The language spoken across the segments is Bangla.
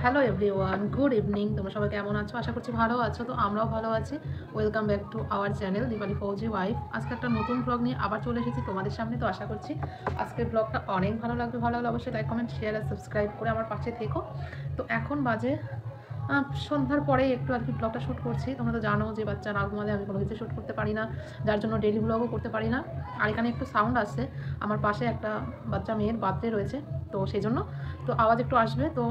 Hello everyone, good evening. তোমরা সবাই কেমন আছো? আশা করছি ভালো আছো। তো আমরাও ভালো আছি। Welcome back to our channel Deepali Fauji wife. আজকে একটা নতুন ব্লগ নিয়ে আবার চলে এসেছি তোমাদের সামনে। তো আশা করছি আজকের ব্লগটা অনেক ভালো লাগবে। ভালো লাগলে অবশ্যই লাইক, কমেন্ট, শেয়ার আর সাবস্ক্রাইব করে আমার পাশে থেকো। তো এখন বাজে সন্ধ্যার পরেই একটু আর কি ব্লগটা শ্যুট করছি। তোমরা তো জানো যে বাচ্চা না ঘুমালে আমি কোনো কিছু শ্যুট করতে পারি না, যার জন্য ডেলি ব্লগও করতে পারি না। আর এখানে একটু সাউন্ড আসছে, আমার পাশে একটা বাচ্চা মেয়ের বার্থডে রয়েছে, তো সেই জন্য তো আওয়াজ একটু আসবে। তো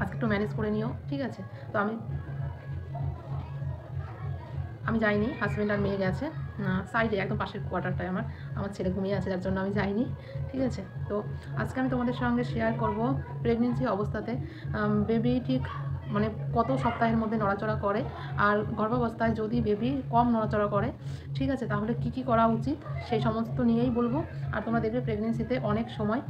আজকে একটু ম্যানেজ করে নিও, ঠিক আছে? তো আমি যাইনি, হাজব্যান্ড আর মেয়ে গেছে সাইডে, একদম পাশের কোয়ার্টারটায় আমার ছেলে ঘুমিয়ে আছে, যার জন্য আমি যাইনি, ঠিক আছে? তো আজকে আমি তোমাদের সঙ্গে শেয়ার করব প্রেগনেন্সি অবস্থাতে বেবি ঠিক মানে কত সপ্তাহের মধ্যে নড়াচড়া করে, আর গর্ভাবস্থায় যদি বেবি কম নড়াচড়া করে, ঠিক আছে, তাহলে কি কি করা উচিত সেই সমস্ত নিয়েই বলবো। আর তোমরা দেখবে প্রেগনেন্সিতে অনেক সময়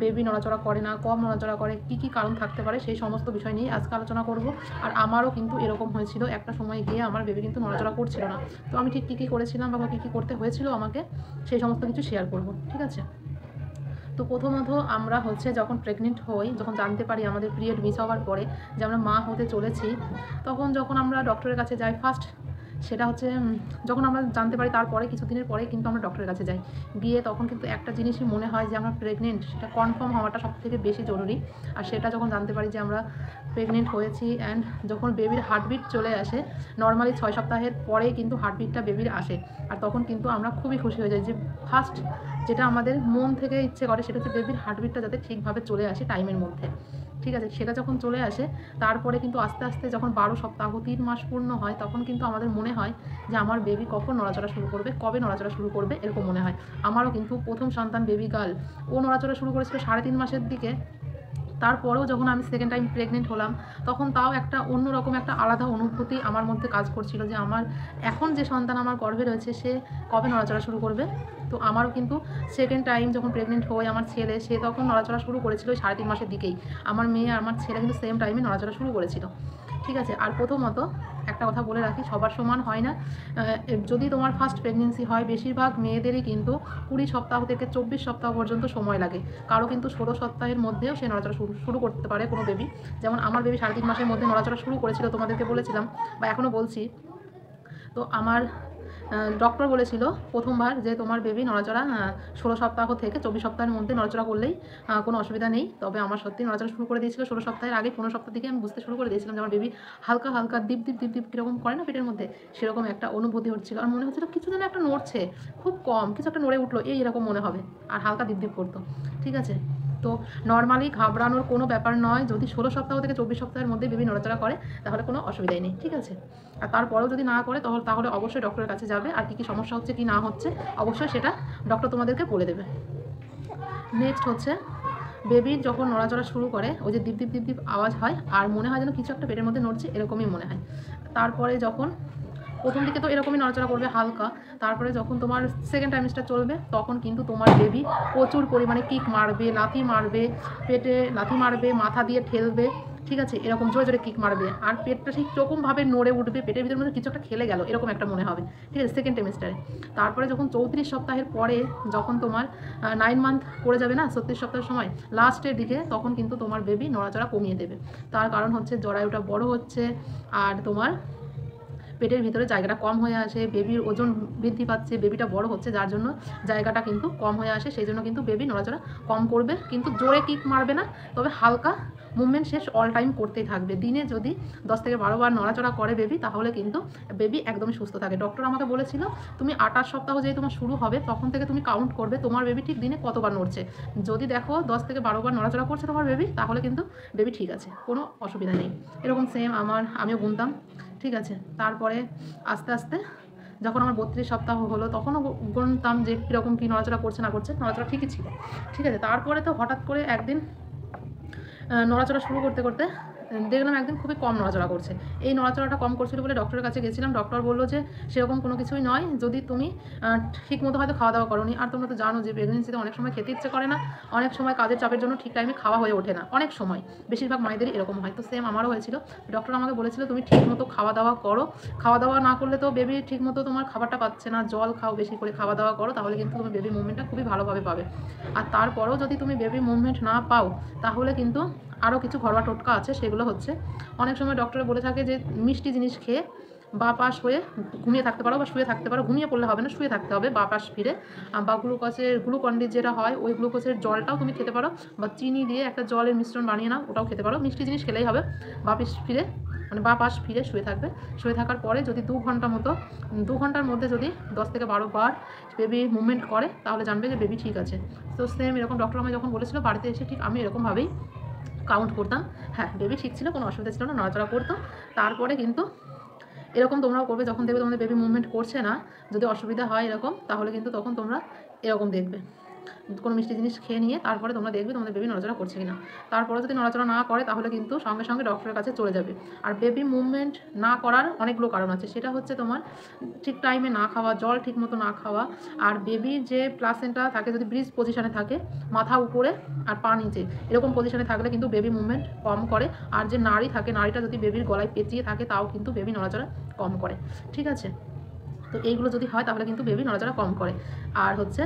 বেবি নড়াচড়া করে না, কম নড়াচড়া করে, কি কি কারণ থাকতে পারে সেই সমস্ত বিষয় নিয়ে আজকে আলোচনা করব। আর আমারও কিন্তু এরকম হয়েছিল, একটা সময় গিয়ে আমার বেবি কিন্তু নড়াচড়া করছিল না। তো আমি ঠিক কী কী করেছিলাম বা কী কী করতে হয়েছিল আমাকে, সেই সমস্ত কিছু শেয়ার করব, ঠিক আছে? তো প্রথমত আমরা যখন প্রেগনেন্ট হই, যখন জানতে পারি আমাদের পিরিয়ড মিস হওয়ার পরে যে আমরা মা হতে চলেছি, তখন যখন আমরা ডক্টরের কাছে যাই ফার্স্ট, সেটা যখন আমরা জানতে পারি তারপরে কিছুদিনের পরে কিন্তু আমরা ডক্টরের কাছে যাই। গিয়ে তখন কিন্তু একটা জিনিসই মনে হয় যে আমরা প্রেগনেন্ট, সেটা কনফার্ম হওয়াটা সবথেকে বেশি জরুরি। আর সেটা যখন জানতে পারি যে আমরা প্রেগনেন্ট হয়েছি, অ্যান্ড যখন বেবির হার্টবিট চলে আসে, নর্মালি 6 সপ্তাহের পরেই কিন্তু হার্টবিটটা বেবির আসে, আর তখন কিন্তু আমরা খুবই খুশি হয়ে যাই যে ফার্স্ট যেটা আমাদের মন থেকে ইচ্ছে করে সেটা হচ্ছে বেবির হার্টবিটটা যাতে ঠিকভাবে চলে আসে টাইমের মধ্যে, ঠিক আছে? সেটা যখন চলে আসে, তারপরে কিন্তু আস্তে আস্তে যখন 12 সপ্তাহ 3 মাস পূর্ণ হয়, তখন কিন্তু আমাদের মনে হয় যে আমার বেবি কখন নড়াচড়া শুরু করবে, কবে নড়াচড়া শুরু করবে, এরকম মনে হয়। আমারও কিন্তু প্রথম সন্তান বেবি গার্ল, ও নড়াচড়া শুরু করেছিল 3.5 মাসের দিকে। তারপরেও যখন আমি সেকেন্ড টাইম প্রেগনেন্ট হলাম, তখন তাও একটা অন্যরকম একটা আলাদা অনুভূতি আমার মধ্যে কাজ করছিল যে আমার এখন যে সন্তান আমার গর্ভে রয়েছে সে কবে নড়াচড়া শুরু করবে। তো আমারও কিন্তু সেকেন্ড টাইম যখন প্রেগনেন্ট হই, আমার ছেলে সে তখন নড়াচড়া শুরু করেছিল ওই 3.5 মাসের দিকেই। আমার মেয়ে আর আমার ছেলে কিন্তু সেম টাইমে নড়াচড়া শুরু করেছিল, ঠিক আছে? আর প্রথমত একটা কথা বলে রাখি, সবার সমান হয় না। যদি তোমার ফার্স্ট প্রেগনেন্সি হয়, বেশিরভাগ মেয়েদেরই কিন্তু 20 সপ্তাহ থেকে 24 সপ্তাহ পর্যন্ত সময় লাগে। কারো কিন্তু 16 সপ্তাহের মধ্যেও সে নড়াচড়া শুরু করতে পারে কোনো বেবি। যেমন আমার বেবি 3.5 মাসের মধ্যে নড়াচড়া শুরু করেছিল, তোমাদেরকে বলেছিলাম বা এখনও বলছি। তো আমার ডক্টর বলেছিল প্রথমবার যে তোমার বেবি নড়াচড়া 16 সপ্তাহ থেকে 24 সপ্তাহের মধ্যে নড়াচড়া করলেই কোনো অসুবিধা নেই। তবে আমার সত্যি নড়াচড়া শুরু করে দিয়েছিল 16 সপ্তাহের আগে। 15 সপ্তাহ থেকে আমি বুঝতে শুরু করে দিয়েছিলাম যে আমার বেবি হালকা হালকা দীপ দীপ দীপ দীপ কীরকম করে না পেটের মধ্যে, সেরকম একটা অনুভূতি হচ্ছিল। আর মনে হচ্ছিল কিছু যেন একটা নড়ছে, খুব কম কিছু একটা নড়ে উঠলো, এরকম মনে হবে, আর হালকা দীপ দীপ করতো, ঠিক আছে? তো নর্মালি ঘাবড়ানোর কোনো ব্যাপার নয়। যদি 16 সপ্তাহ থেকে 24 সপ্তাহের মধ্যে বেবি নড়াচড়া করে তাহলে কোনো অসুবিধাই নেই, ঠিক আছে? আর তারপরেও যদি না করে তাহলে অবশ্যই ডক্টরের কাছে যাবে। আর কী সমস্যা হচ্ছে কি না হচ্ছে অবশ্যই সেটা ডক্টর তোমাদেরকে বলে দেবে। নেক্সট বেবির যখন নড়াচড়া শুরু করে, ওই যে দীপ দীপ দীপ দীপ আওয়াজ হয়, আর মনে হয় যেন কিছু একটা পেটের মধ্যে নড়ছে, এরকমই মনে হয়। তারপরে যখন প্রথম দিকে তো এরকমই নড়াচড়া করবে হালকা, তারপরে যখন তোমার সেকেন্ড টাইমিস্টার চলবে, তখন কিন্তু তোমার বেবি প্রচুর পরিমাণে কিক মারবে, লাথি মারবে, পেটে লাথি মারবে, মাথা দিয়ে ঠেলবে, ঠিক আছে? এরকম জোরে জোরে কিক মারবে, আর পেটটা ঠিক রকমভাবে নড়ে উঠবে, পেটের ভিতরের মধ্যে কিছু একটা খেলে গেল, এরকম একটা মনে হবে, ঠিক আছে? সেকেন্ড টাইমিস্টারে। তারপরে যখন 34 সপ্তাহের পরে, যখন তোমার 9 মান্থ পড়ে যাবে না, 36 সপ্তাহের সময় লাস্টের দিকে, তখন কিন্তু তোমার বেবি নড়াচড়া কমিয়ে দেবে। তার কারণ জরায়ুটা বড় হচ্ছে, আর তোমার পেটের ভিতরে জায়গাটা কম হয়ে আসে, বেবির ওজন বৃদ্ধি পাচ্ছে, বেবিটা বড় হচ্ছে, যার জন্য জায়গাটা কিন্তু কম হয়ে আসে। সেই জন্য কিন্তু বেবি নড়াচড়া কম করবে, কিন্তু জোরে কিক মারবে না, তবে হালকা মুভমেন্ট শেষ অল টাইম করতেই থাকবে। দিনে যদি 10 থেকে 12 বার নড়াচড়া করে বেবি, তাহলে কিন্তু বেবি একদমই সুস্থ থাকে। ডক্টর আমাকে বলেছিল তুমি 28 সপ্তাহ যেই তোমার শুরু হবে, তখন থেকে তুমি কাউন্ট করবে তোমার বেবি ঠিক দিনে কতবার নড়ছে। যদি দেখো 10 থেকে 12 বার নড়াচড়া করছে তোমার বেবি, তাহলে কিন্তু বেবি ঠিক আছে, কোনো অসুবিধা নেই। এরকম সেম আমিও গুনতাম, ঠিক আছে? তারপরে আস্তে আস্তে যখন আমার 32 সপ্তাহ হলো, তখনও গুনতাম যে কীরকম কী নড়াচড়া করছে না করছে, নড়াচড়া ঠিকই ছিল, ঠিক আছে? তারপরে তো হঠাৎ করে একদিন নড়াচড়া শুরু করতে করতে দেখলাম একদিন খুবই কম নড়াচড়া করছে। এই নড়াচড়াটা কম করছিল বলে ডক্টরের কাছে গেছিলাম। ডক্টর বলল যে সেরকম কোনো কিছুই নয়, যদি তুমি ঠিকমতো হয়তো খাওয়া দাওয়া করোনি। আর তোমরা তো জানো যে প্রেগনেন্সিতে অনেক সময় খেতে ইচ্ছে করে না, অনেক সময় কাজের চাপের জন্য ঠিক টাইমে খাওয়া হয়ে ওঠে না, অনেক সময় বেশিরভাগ মায়েদেরই এরকম হয়। তো সেম আমারও হয়েছিল। ডক্টর আমাকে বলেছিল তুমি ঠিকমতো খাওয়া দাওয়া করো, খাওয়া দাওয়া না করলে তো বেবি ঠিকমতো তোমার খাবারটা পাচ্ছে না, জল খাও, বেশি করে খাওয়া দাওয়া করো, তাহলে কিন্তু তুমি বেবি মুভমেন্টটা খুবই ভালোভাবে পাবে। আর তারপরেও যদি তুমি বেবি মুভমেন্ট না পাও, তাহলে কিন্তু আরও কিছু ঘরোয়া টোটকা আছে, সেগুলো হচ্ছে অনেক সময় ডক্টরে বলে থাকে যে মিষ্টি জিনিস খেয়ে বা পাশ হয়ে ঘুমিয়ে থাকতে পারো বা শুয়ে থাকতে পারো, ঘুমিয়ে পড়লে হবে না, শুয়ে থাকতে হবে বা পাশ ফিরে, বা গ্লুকন্ডি যেটা হয় ওই গ্লুকোজের জলটাও তুমি খেতে পারো, বা চিনি দিয়ে একটা জলের মিশ্রণ বানিয়ে নাও, ওটাও খেতে পারো। মিষ্টি জিনিস খেলেই হবে। বা পাশ ফিরে শুয়ে থাকবে। শুয়ে থাকার পরে যদি 2 ঘন্টার মধ্যে যদি 10 থেকে 12 বার বেবি মুভমেন্ট করে, তাহলে জানবে যে বেবি ঠিক আছে। তো সেম এরকম ডক্টর আমায় যখন বলেছিল, বাড়িতে এসে ঠিক আমি এরকমভাবেই কাউন্ট করতাম। হ্যাঁ, বেবি ঠিক ছিল, কোনো অসুবিধা ছিল না, নড়াচড়া করতো। তারপরে কিন্তু এরকম তোমরাও করবে, যখন দেখবে তোমাদের বেবি মুভমেন্ট করছে না, যদি অসুবিধা হয় এরকম, তাহলে কিন্তু তখন তোমরা এরকম দেখবে, কোনো মিষ্টি জিনিস খেয়ে নিয়ে তারপরে তোমরা দেখবে তোমাদের বেবি নড়াচড়া করছে কিনা। তারপরে যদি নড়াচড়া না করে, তাহলে কিন্তু সঙ্গে সঙ্গে ডক্টরের কাছে চলে যাবে। আর বেবি মুভমেন্ট না করার অনেকগুলো কারণ আছে, সেটা হচ্ছে তোমার ঠিক টাইমে না খাওয়া, জল ঠিক মতো না খাওয়া, আর বেবির যে প্লাসেন্টা থাকে যদি ব্রিজ পজিশনে থাকে, মাথা উপরে আর পা নিচে এরকম পজিশনে থাকলে কিন্তু বেবি মুভমেন্ট কম করে। আর যে নাড়ি থাকে, নাড়িটা যদি বেবির গলায় পেঁচিয়ে থাকে, তাও কিন্তু বেবি নড়াচড়া কম করে। ঠিক আছে, তো এইগুলো যদি হয় তাহলে কিন্তু বেবি নড়াচড়া কম করে। আর হচ্ছে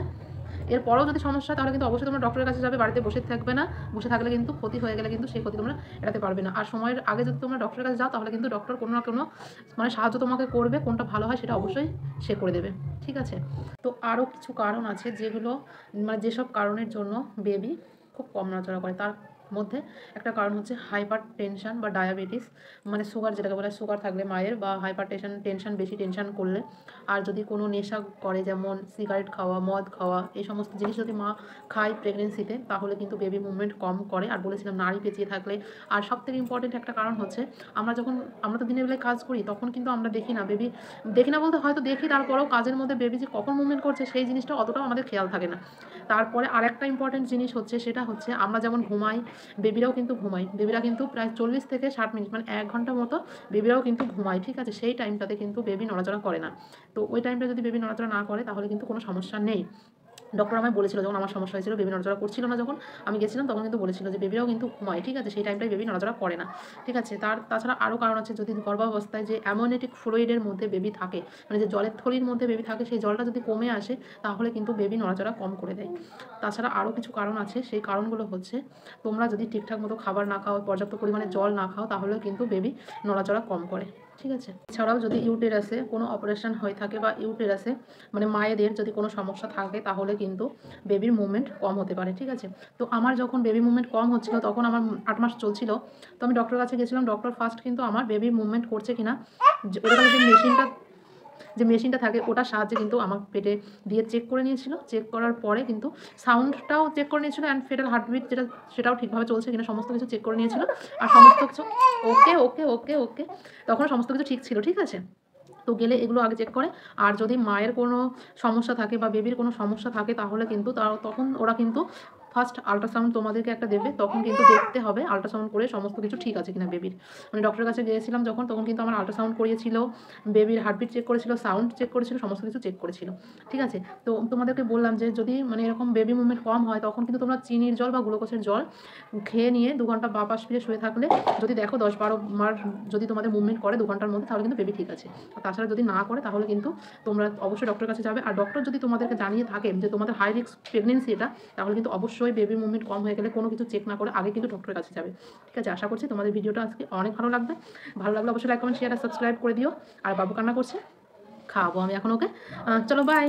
এরপরেও যদি সমস্যা, তাহলে কিন্তু অবশ্যই তোমরা ডক্টরের কাছে যাবে, বাড়িতে বসে থাকবে না। বসে থাকলে কিন্তু ক্ষতি হয়ে গেলে কিন্তু সেই ক্ষতি তোমরা এড়াতে পারবে না। আর সময়ের আগে যদি তোমরা ডক্টরের কাছে যাও, তাহলে কিন্তু ডক্টর কোনো না কোনো সাহায্য তোমাকে করবে, কোনটা ভালো হয় সেটা অবশ্যই সে করে দেবে। ঠিক আছে, তো আরও কিছু কারণ আছে যেগুলো যেসব কারণের জন্য বেবি খুব কম নড়াচড়া করে। তার মধ্যে একটা কারণ হচ্ছে হাইপার টেনশন বা ডায়াবেটিস, সুগার, যেটাকে বলে সুগার থাকলে মায়ের, বা হাইপার টেনশন বেশি টেনশন করলে, আর যদি কোনো নেশা করে, যেমন সিগারেট খাওয়া, মদ খাওয়া, এই সমস্ত জিনিস যদি মা খায় প্রেগনেন্সিতে, তাহলে কিন্তু বেবি মুভমেন্ট কম করে। আর বলেছিলাম নাড়ি পেঁচিয়ে থাকলে। আর সবথেকে ইম্পর্টেন্ট একটা কারণ হচ্ছে আমরা তো দিনের বেলায় কাজ করি, তখন কিন্তু আমরা দেখি না বলতে হয়তো দেখি, তারপরেও কাজের মধ্যে বেবি যে কখন মুভমেন্ট করছে সেই জিনিসটা অতটাও আমাদের খেয়াল থাকে না। তারপরে আরেকটা ইম্পর্টেন্ট জিনিস হচ্ছে, সেটা হচ্ছে আমরা যেমন ঘুমাই, বেবিরাও কিন্তু ঘুমায়। বেবিরা কিন্তু প্রায় 40 থেকে 60 মিনিট, 1 ঘন্টা মতো বেবিরাও কিন্তু ঘুমায়। ঠিক আছে, সেই টাইমটাতে কিন্তু বেবি নড়াচড়া করে না। তো ওই টাইমটা যদি বেবি নড়াচড়া না করে, তাহলে কিন্তু কোনো সমস্যা নেই। ডক্টর আমায় বলেছিল, যখন আমার সমস্যা হয়েছিল, বেবি নড়াচড়া করছিল না, যখন আমি গেছিলাম, তখন কিন্তু বলেছিল যে বেবিরাও কিন্তু ঘুমায়। ঠিক আছে, সেই টাইমটায় বেবি নড়াচড়া করে না। ঠিক আছে, তাছাড়া আরও কারণ আছে, যদি গর্ভাবস্থায় যে অ্যামনিওটিক ফ্লুইডের মধ্যে বেবি থাকে, যে জলের থলির মধ্যে বেবি থাকে, সেই জলটা যদি কমে আসে, তাহলে কিন্তু বেবি নড়াচড়া কম করে দেয়। তাছাড়া আরও কিছু কারণ আছে, সেই কারণগুলো হচ্ছে তোমরা যদি ঠিকঠাক মতো খাবার না খাও, পর্যাপ্ত পরিমাণে জল না খাও, তাহলে কিন্তু বেবি নড়াচড়া কম করে। ঠিক আছে, এছাড়াও যদি ইউটেরাসে কোনো অপারেশন হয়ে থাকে, বা ইউটেরাসে মায়েদের যদি কোনো সমস্যা থাকে, তাহলে কিন্তু বেবির মুভমেন্ট কম হতে পারে। ঠিক আছে, তো আমার যখন বেবি মুভমেন্ট কম হচ্ছিল, তখন আমার 8 মাস চলছিল, তো আমি ডক্টরের কাছে গেছিলাম। ডক্টর ফার্স্ট কিন্তু আমার বেবি মুভমেন্ট করছে কিনা, ওটা যে মেশিনটা থাকে, ওটার সাহায্যে কিন্তু আমার পেটে দিয়ে চেক করে নিয়েছিল। চেক করার পরে কিন্তু সাউন্ডটাও চেক করে নিয়েছিল, অ্যান্ড ফেটাল হার্টবিট সেটাও ঠিকভাবে চলছে কিনা, সমস্ত কিছু চেক করে নিয়েছিল। আর সমস্ত কিছু ওকে ওকে ওকে ওকে তখন সমস্ত কিছু ঠিক ছিল। ঠিক আছে, তো গেলে এগুলো আগে চেক করে। আর যদি মায়ের কোনো সমস্যা থাকে বা বেবির কোনো সমস্যা থাকে, তাহলে কিন্তু তখন ওরা কিন্তু ফার্স্ট আল্ট্রাসাউন্ড তোমাদেরকে একটা দেবে, তখন কিন্তু দেখতে হবে আল্ট্রাসাউন্ড করে সমস্ত কিছু ঠিক আছে কিনা বেবির। ডক্টরের কাছে গিয়েছিলাম যখন, তখন কিন্তু আমার আল্ট্রাসাউন্ড করিয়েছিল, বেবির হার্টবিট চেক করেছিল, সাউন্ড চেক করেছিল, সমস্ত কিছু চেক করেছিল। ঠিক আছে, তো তোমাদেরকে বললাম যে যদি এরকম বেবি মুভমেন্ট কম হয়, তখন কিন্তু তোমরা চিনির জল বা গ্লুকোজের জল খেয়ে নিয়ে 2 ঘন্টা বা পাশ ফিরে শুয়ে থাকলে, যদি দেখো 10-12 বার যদি তোমাদের মুভমেন্ট করে 2 ঘন্টার মধ্যে, তাহলে কিন্তু বেবি ঠিক আছে। আর তাছাড়া যদি না করে, তাহলে কিন্তু তোমরা অবশ্যই ডক্টরের কাছে যাবে। আর ডক্টর যদি তোমাদেরকে জানিয়ে থাকে যে তোমাদের হাই রিস্ক প্রেগনেন্সি এটা, তাহলে কিন্তু অবশ্যই বেবি মুভমেন্ট কম হয়ে গেলে কোনো কিছু চেক না করে আগে কিন্তু ডক্টরের কাছে যাবে। ঠিক আছে, আশা করছি তোমাদের ভিডিওটা আজকে অনেক ভালো লাগবে। ভালো লাগলে অবশ্যই লাইক, কমেন্ট, শেয়ার আর সাবস্ক্রাইব করে দিও। আর বাবু কান্না করছে, খাওয়াবো আমি এখন ওকে। চলো, বাই।